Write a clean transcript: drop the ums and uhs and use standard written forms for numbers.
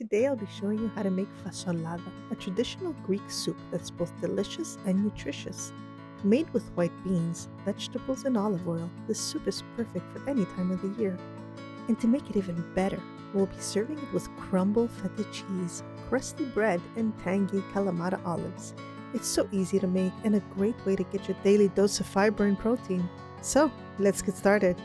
Today I'll be showing you how to make fasolada, a traditional Greek soup that's both delicious and nutritious. Made with white beans, vegetables, and olive oil, this soup is perfect for any time of the year. And to make it even better, we'll be serving it with crumbled feta cheese, crusty bread, and tangy Kalamata olives. It's so easy to make and a great way to get your daily dose of fiber and protein. So, let's get started.